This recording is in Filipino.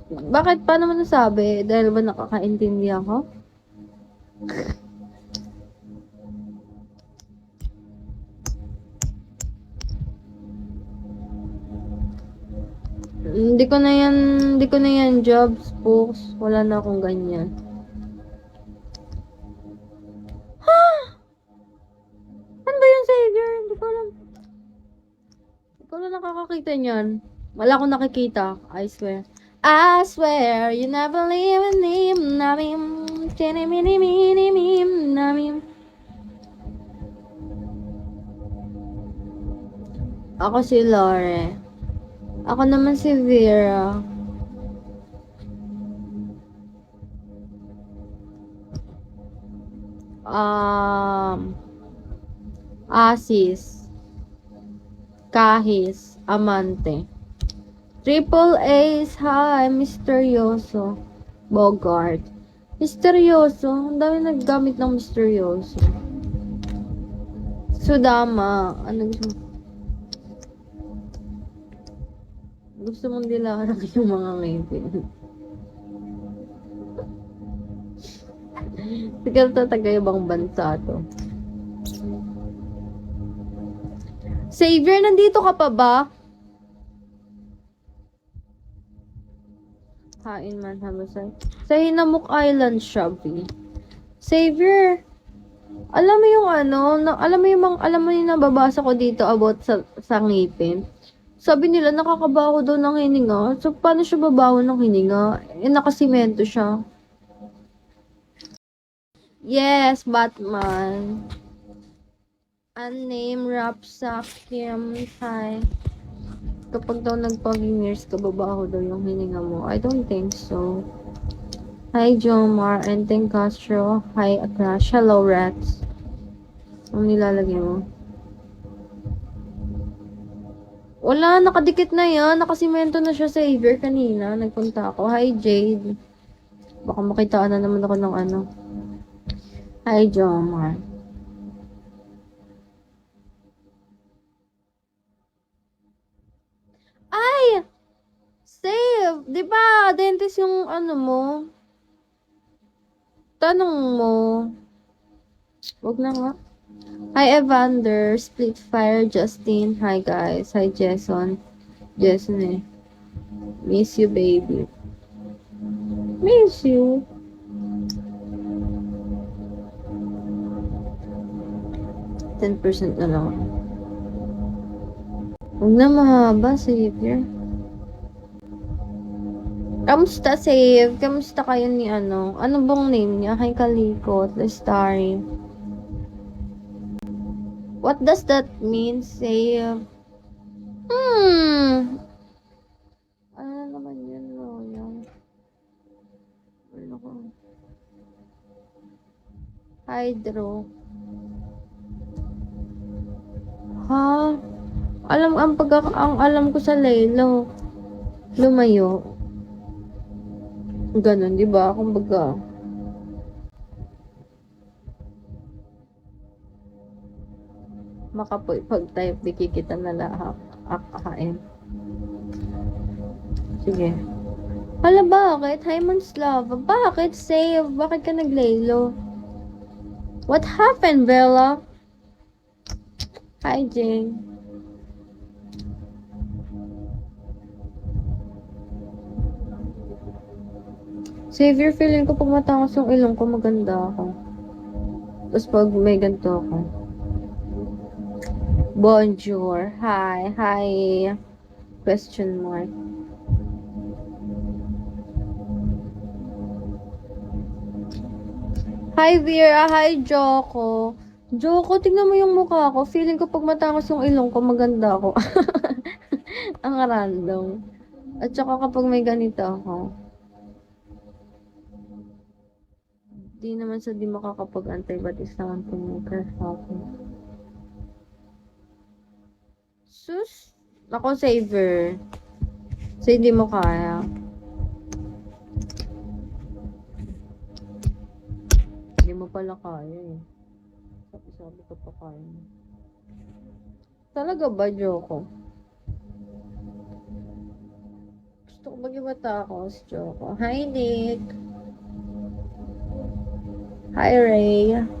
Bakit? Paano mo nasabi? Dahil ba nakakaintindi ako? Hindi ko na yan jobs, books. Wala na akong ganyan. Ano ba yung savior? Hindi ko alam. Hindi ko na nakakakita niyan. Wala akong nakikita. I swear. I swear, you never leave in him, namim. Tiniminiminimim, namim. Ako si Lore. Ako naman si Vera. Asis. Kahis. Amante. Triple A's, hi, misteryoso. Bogart. Misteryoso. Ang dami naggamit ng misteryoso. Sudama. Ano gusto mong dilarang yung mga ngipin? Sigal to taga ibang bansa to. Savior, nandito ka pa ba? Kain man hamasay. Sa Hinamok Island, Shabby. Savior, alam mo yung ano, alam mo yung nababasa ko dito about sa ngipin. Sabi nila nakakabaho daw ng hininga. So, paano siya babaho ng hininga? Eh, nakasimento siya. Yes, Batman. Unnamed Rapsakim Thai. Kapag daw nagpag-years ka, babaho daw yung hininga mo. I don't think so. Hi, Jomar. Enteng Castro. Hi, Crash. Hello, Rats. Ang nilalagay mo? Wala, nakadikit na yan. Nakasimento na siya sa Xavier kanina. Nagpunta ako. Hi, Jade. Baka makitaan na naman ako ng ano. Hi, Jomar. Ay! Save! Di ba, dentist yung ano mo? Tanong mo. Wag na nga. Hi, Evander. Splitfire, Justin. Hi, guys. Hi, Jason. Jason eh. Miss you, baby. Miss you. %10 na lang. Huwag na mahaba, Savior. Kamusta, Save? Kamusta kayo ni ano? Ano bang name niya? Hi, Kalikot. The Starry. What does that mean, Save? Ano naman yun, Royal? Ano ko? Hydro. Ha? Ang alam ko sa Lelo. Lumayo. Ganon, di ba? Kumbaga. Makapoy pag-type, di kikita na lahak. Akain. Sige. Hala, bakit? Hi, Manslava. Bakit? Save. Bakit ka nag-Lelo? What happened, Bella? Hi, Jane. Savior, feeling ko pag matangos yung ilong ko, maganda ako. Tapos pag may ganito ako. Bonjour. Hi. Hi. Question mark. Hi, Vera. Hi, Joko. Joko, tingnan mo yung mukha ko. Feeling ko pag matangos yung ilong ko, maganda ako. Ang random. At saka kapag may ganito ako, di naman sa di makakapag-antay, but is naman pumunta sa akin. Sus! Ako, saver. So, hindi mo kaya. Hindi mo pala kaya eh. Sabi ko pa kaya mo. Talaga ba, Joko? Gusto ko maging matakaw si Choco. Hi, Nick. Hi, Ray.